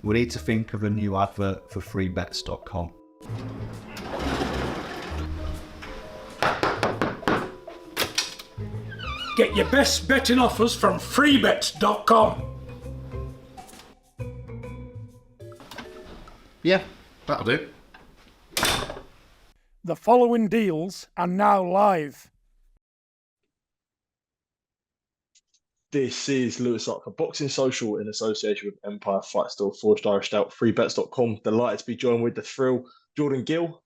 we need to think of a new advert for freebets.com. Get your best betting offers from freebets.com. Yeah, that'll do. The following deals are now live. This is Lewis Archer Boxing Social in association with Empire Fight Store, Forged Irish Stout, freebets.com. Delighted to be joined with the thrill, Jordan Gill.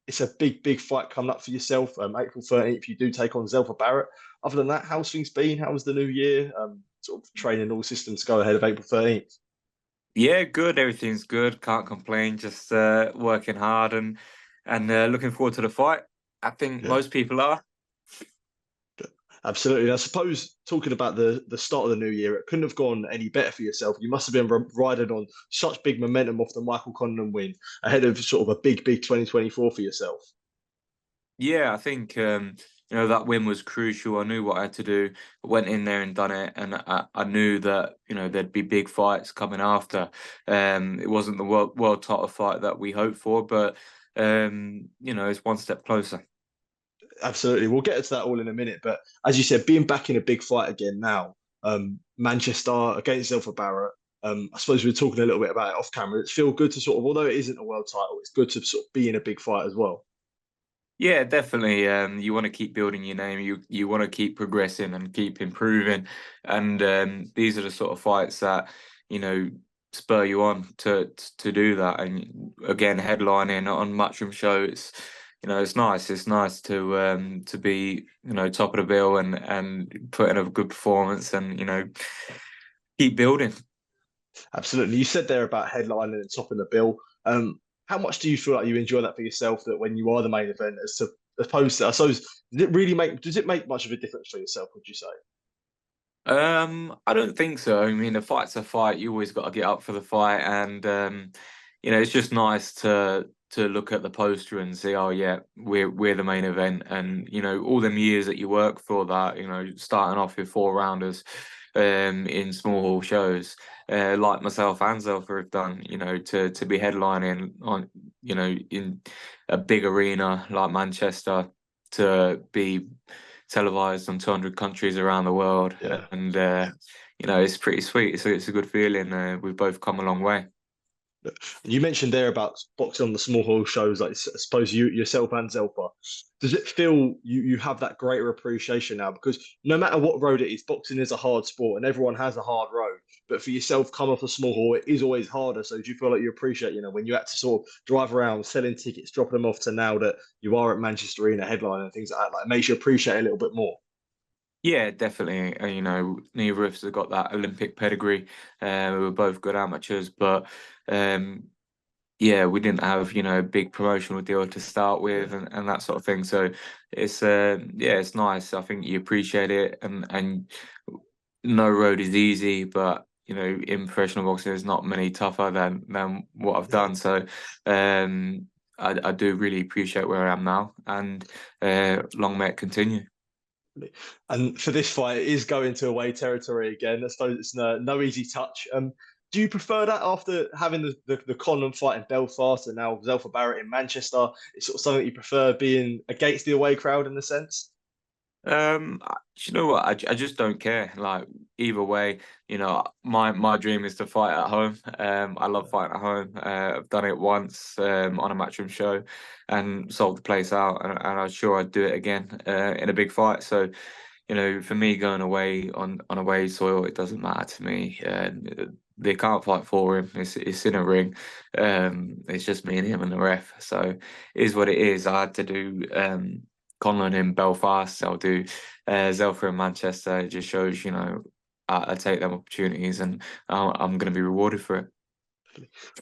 It's a big fight coming up for yourself. April 13th, you do take on Zelfa Barrett. Other than that, how's things been? How was the new year? Sort of training all systems go ahead of April 13th. Yeah, good. Everything's good. Can't complain. Just working hard and looking forward to the fight. I think most people are. Absolutely. I suppose talking about the start of the new year, it couldn't have gone any better for yourself. You must have been riding on such big momentum off the Michael Conlan win ahead of sort of a big 2024 for yourself. Yeah, I think that win was crucial. I knew what I had to do. I went in there and done it, and I knew that there'd be big fights coming after. It wasn't the world title fight that we hoped for, but it's one step closer. Absolutely. We'll get to that all in a minute. But as you said, being back in a big fight again now, Manchester against Zelfa Barrett, I suppose we were talking a little bit about it off camera. It's feel good to sort of, although it isn't a world title, it's good to sort of be in a big fight as well. Yeah, definitely. You want to keep building your name. You want to keep progressing and keep improving. And these are the sort of fights that, spur you on to do that. And again, headlining on Matchroom Show, it's nice. It's nice to be top of the bill and put in a good performance and keep building. Absolutely. You said there about headlining and topping the bill. How much do you feel like you enjoy that for yourself? That when you are the main event, as opposed to, I suppose, does it make much of a difference for yourself? Would you say? I don't think so. I mean, a fight's a fight. You always got to get up for the fight, and it's just nice to look at the poster and see, oh yeah, we're the main event, and all them years that you work for that, starting off with 4 rounders in small hall shows, like myself and Zelfa have done, to be headlining on, in a big arena like Manchester, to be televised on 200 countries around the world, and it's pretty sweet. So it's a good feeling. We've both come a long way. You mentioned there about boxing on the small hall shows, like I suppose you yourself and Zelfa. Does it feel you have that greater appreciation now? Because no matter what road it is, boxing is a hard sport and everyone has a hard road. But for yourself, come off a small hall, it is always harder. So do you feel like you appreciate, when you had to sort of drive around selling tickets, dropping them off, to now that you are at Manchester Arena headline and things like that, it makes you appreciate it a little bit more? Yeah, definitely. Neither of us have got that Olympic pedigree. We were both good amateurs, but we didn't have a big promotional deal to start with, and that sort of thing. So it's it's nice. I think you appreciate it, and no road is easy, but in professional boxing, there's not many tougher than what I've done. So I do really appreciate where I am now, and long may it continue. And for this fight, it is going to away territory again. I suppose it's no easy touch. Do you prefer that after having the Conlan fight in Belfast and now Zelfa Barrett in Manchester? It's sort of something you prefer, being against the away crowd in a sense? You know what? I just don't care. Like, either way, my dream is to fight at home. I love fighting at home. I've done it once on a Matchroom Show and sold the place out, and I'm sure I'd do it again in a big fight. So, for me, going away on away soil, it doesn't matter to me. They can't fight for him. It's in a ring. It's just me and him and the ref. So it is what it is. I had to do Conlan in Belfast. I'll do Zelfa in Manchester. It just shows, I take them opportunities, and I'm going to be rewarded for it.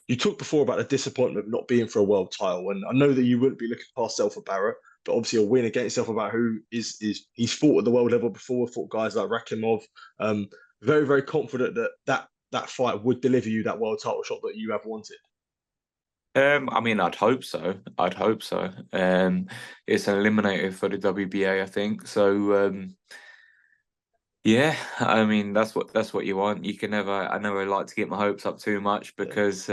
You talked before about the disappointment of not being for a world title, and I know that you wouldn't be looking past Zelfa Barrett, but obviously a win against Zelfa Barrett, who he's fought at the world level before, fought guys like Rakimov. Very confident that fight would deliver you that world title shot that you have wanted. I mean, I'd hope so. It's an eliminator for the WBA, I think. So, Yeah, I mean that's what you want. You can never. I never like to get my hopes up too much Yeah. because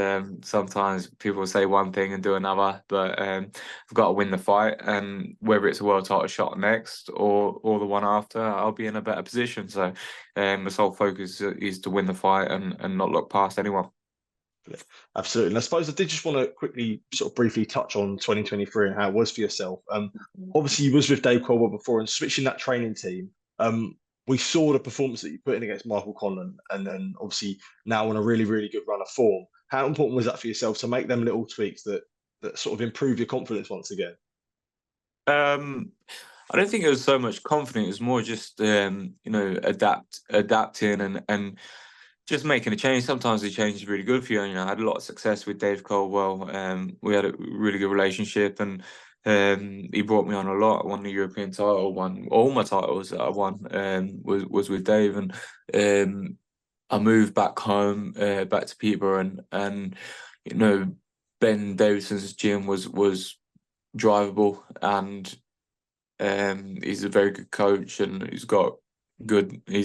sometimes people say one thing and do another. But I've got to win the fight, and whether it's a world title shot next or the one after, I'll be in a better position. So the sole focus is to win the fight and not look past anyone. Yeah, absolutely. And I suppose I did just want to quickly sort of briefly touch on 2023 and how it was for yourself. Obviously you was with Dave Colwell before and switching that training team. We saw the performance that you put in against Michael Conlan and then obviously now on a really, really good run of form. How important was that for yourself to make them little tweaks that sort of improve your confidence once again? Um, I don't think it was so much confidence. It was more just adapting and just making a change. Sometimes the change is really good for you. You know, I had a lot of success with Dave Colwell. We had a really good relationship, and he brought me on a lot. I won the European title, won all my titles that I won. Was with Dave, and I moved back home, back to Peterborough, and you know, Ben Davison's gym was drivable, and he's a very good coach, and he's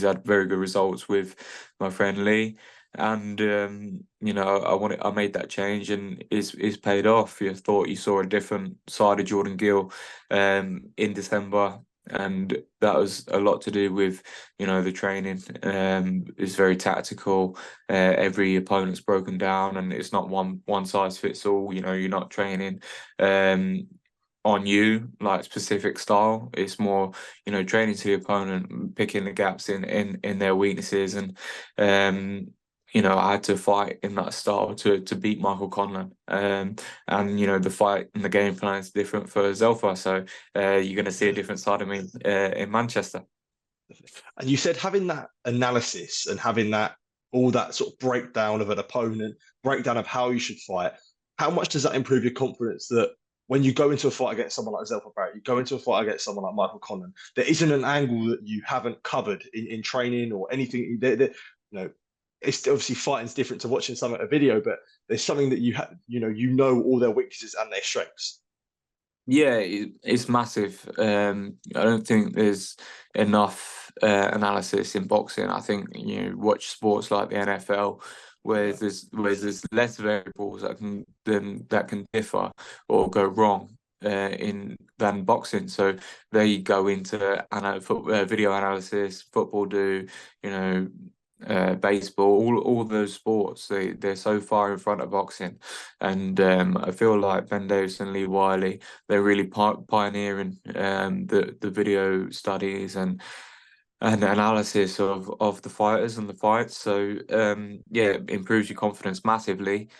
had very good results with my friend Lee. And I made that change, and it's paid off. You thought you saw a different side of Jordan Gill in December, and that was a lot to do with the training. It's very tactical. Every opponent's broken down, and it's not one size fits all. You know, you're not training on you, like specific style. It's more, training to the opponent, picking the gaps in their weaknesses, and I had to fight in that style to beat Michael Conlan. And the fight and the game plan is different for Zelfa, so you're going to see a different side of me in Manchester. And you said having that analysis and having that all that sort of breakdown of an opponent, breakdown of how you should fight, how much does that improve your confidence that when you go into a fight against someone like Zelfa Barrett, you go into a fight against someone like Michael Conlan, there isn't an angle that you haven't covered in training or anything. It's obviously fighting's different to watching some at a video, but there's something that you know all their weaknesses and their strengths. Yeah, it's massive. I don't think there's enough analysis in boxing. I think watch sports like the NFL, where there's less variables that can differ or go wrong in than boxing. So they go into video analysis. Football do, you know. Baseball, all those sports, they're so far in front of boxing, and I feel like Ben Davison, Lee Wiley, they're really pioneering the video studies and analysis of the fighters and the fights. So yeah, it improves your confidence massively.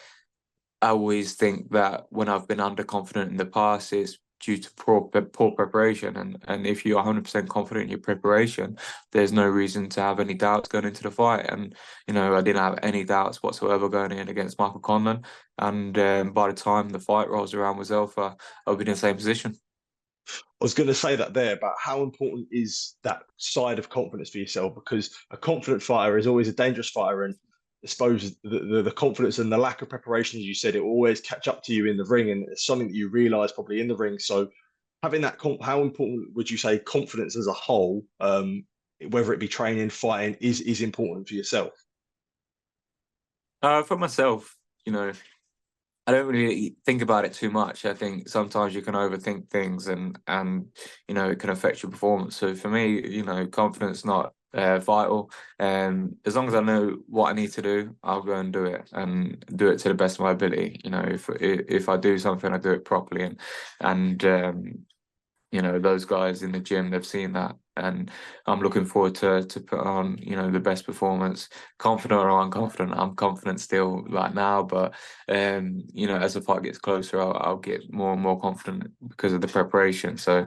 I always think that when I've been underconfident in the past, it's due to poor preparation. And if you're 100% confident in your preparation, there's no reason to have any doubts going into the fight. And, I didn't have any doubts whatsoever going in against Michael Conlan. And by the time the fight rolls around with Zelfa, I'll be in the same position. I was going to say that there, but how important is that side of confidence for yourself? Because a confident fighter is always a dangerous fighter, and I suppose the confidence and the lack of preparation, as you said, it will always catch up to you in the ring, and it's something that you realise probably in the ring. So, having that, how important would you say confidence as a whole, whether it be training, fighting, is important for yourself? For myself, I don't really think about it too much. I think sometimes you can overthink things and it can affect your performance. So for me, confidence not vital. As long as I know what I need to do, I'll go and do it and do it to the best of my ability. If I do something, I do it properly and those guys in the gym, they've seen that, and I'm looking forward to put on the best performance. Confident or unconfident, I'm confident still right now, but as the fight gets closer, I'll get more and more confident because of the preparation. So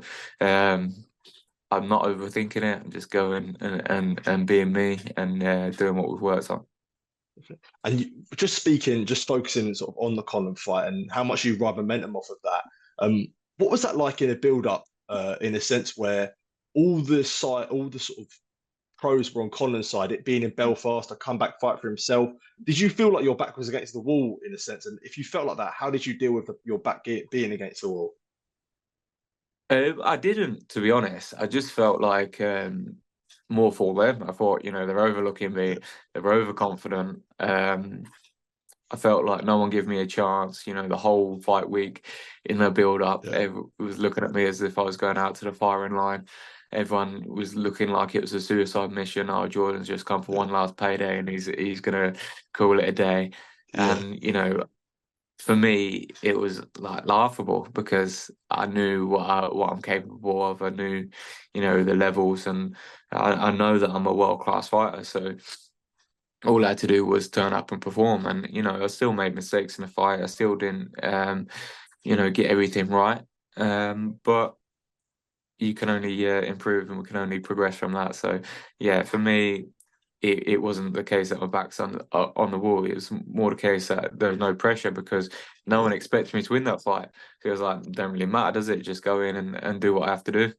I'm not overthinking it. I'm just going and being me and doing what we've worked on. And just focusing sort of on the Conlan fight and how much you ride momentum off of that. What was that like in a build-up, in a sense where all the sort of pros were on Conlan's side, it being in Belfast, a comeback fight for himself. Did you feel like your back was against the wall in a sense? And if you felt like that, how did you deal with your back being against the wall? I didn't, to be honest. I just felt like more for them. I thought, they're overlooking me, they're overconfident. I felt like no one gave me a chance. The whole fight week in the build up, Yeah. everyone was looking at me as if I was going out to the firing line. Everyone was looking like it was a suicide mission. Oh, Jordan's just come for one last payday and he's gonna call it a day. Yeah. And for me, it was like laughable because I knew what I'm capable of. I knew, the levels, and I know that I'm a world-class fighter. So all I had to do was turn up and perform. And I still made mistakes in the fight. I still didn't, get everything right. But you can only improve, and we can only progress from that. So yeah, for me, it wasn't the case that my back's on the wall. It was more the case that there's no pressure because no one expects me to win that fight. So it was like, it don't really matter, does it? Just go in and do what I have to do.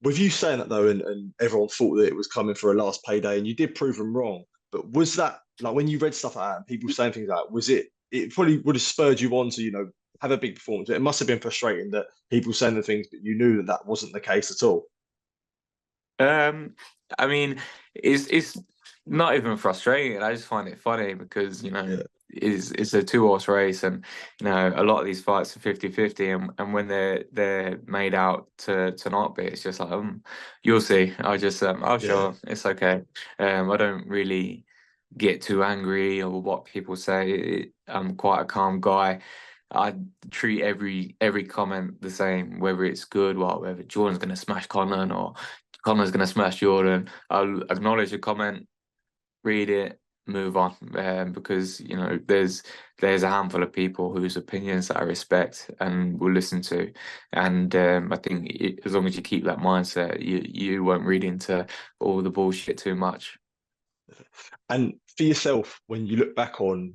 With you saying that though, and everyone thought that it was coming for a last payday, and you did prove them wrong. But was that like when you read stuff like that and people saying things like that, was it? It probably would have spurred you on to have a big performance. It must have been frustrating that people saying the things, but you knew that that wasn't the case at all. I mean, it's not even frustrating. I just find it funny because, Yeah, it's a two-horse race, and a lot of these fights are 50-50, and when they're made out to not be, it's just like, you'll see. I just oh yeah, sure, it's okay. I don't really get too angry over what people say. I'm quite a calm guy. I treat every comment the same, whether it's good, well, whether Jordan's gonna smash Conlan or Connor's going to smash Jordan. I'll acknowledge the comment, read it, move on, because there's a handful of people whose opinions that I respect and will listen to, and I think as long as you keep that mindset, you won't read into all the bullshit too much. and for yourself, when you look back on,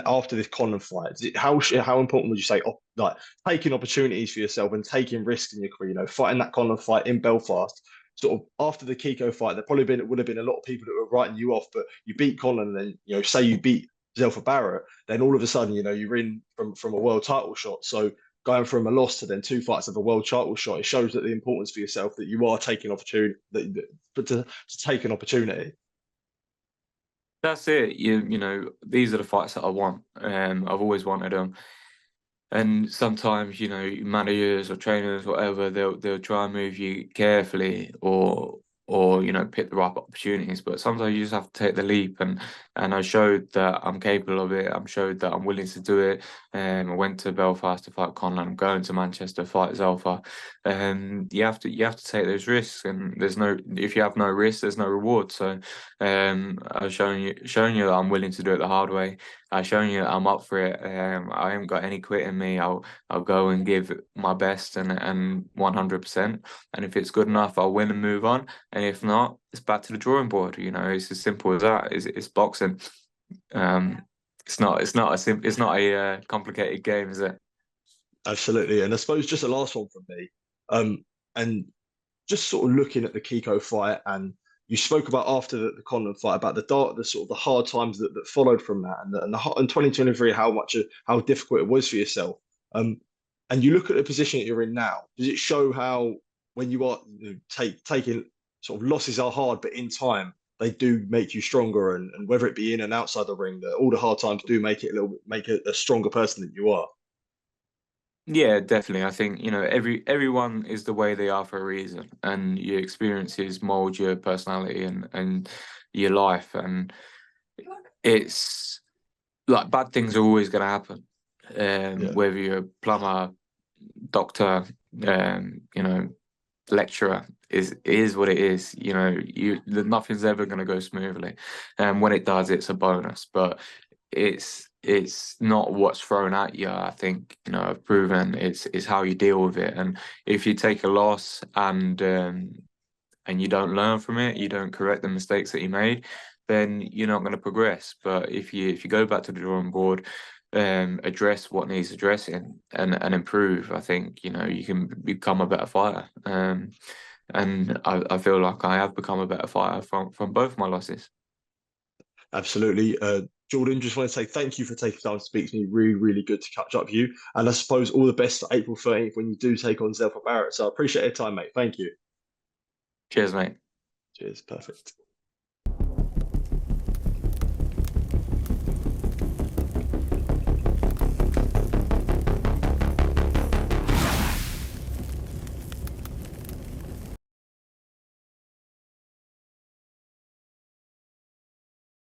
after this Conlan fight, how important would you say, like taking opportunities for yourself and taking risks in your career, fighting that Conlan fight in Belfast, sort of after the Kiko fight, would have been a lot of people that were writing you off, but you beat Conlan, and then say you beat Zelfa Barrett, then all of a sudden, you're in from a world title shot. So going from a loss to then two fights of a world title shot, it shows that the importance for yourself that you are taking opportunity, but to take an opportunity. That's it. These are the fights that I want. I've always wanted them. And sometimes, managers or trainers, whatever, they'll try and move you carefully or pick the right opportunities. But sometimes you just have to take the leap, and I showed that I'm capable of it. I'm showed that I'm willing to do it. I went to Belfast to fight Conlan. I'm going to Manchester to fight Zelfa. You have to take those risks, and if you have no risk, there's no reward. So I've shown you that I'm willing to do it the hard way. I've shown you that I'm up for it. I haven't got any quit in me. I'll go and give my best and 100%. And if it's good enough, I'll win and move on. And if not, it's back to the drawing board. It's as simple as that. It's boxing. Um, it's not a complicated game, is it? Absolutely. And I suppose just the last one from me. And just sort of looking at the Kiko fight, and you spoke about after the Conlan fight about the sort of the hard times that followed from that, and 2023, how difficult it was for yourself. And you look at the position that you're in now. Does it show how when you are taking sort of losses are hard, but in time they do make you stronger, and whether it be in and outside the ring, that all the hard times do make a stronger person than you are. Yeah, definitely. I think, everyone is the way they are for a reason, and your experiences mold your personality and your life. And it's like bad things are always going to happen. Yeah, Whether you're a plumber, doctor, lecturer, is what it is. Nothing's ever going to go smoothly, and when it does, it's a bonus. But it's not what's thrown at you. I think I've proven it's how you deal with it. And if you take a loss and you don't learn from it, you don't correct the mistakes that you made, then you're not going to progress. But if you go back to the drawing board, address what needs addressing and improve, I think you can become a better fighter. And I feel like I have become a better fighter from both my losses. absolutely. Jordan, just want to say thank you for taking time to speak to me. Really, really good to catch up with you. And I suppose all the best for April 13th when you do take on Zelfa Barrett. So I appreciate your time, mate. Thank you. Cheers, mate. Cheers. Perfect.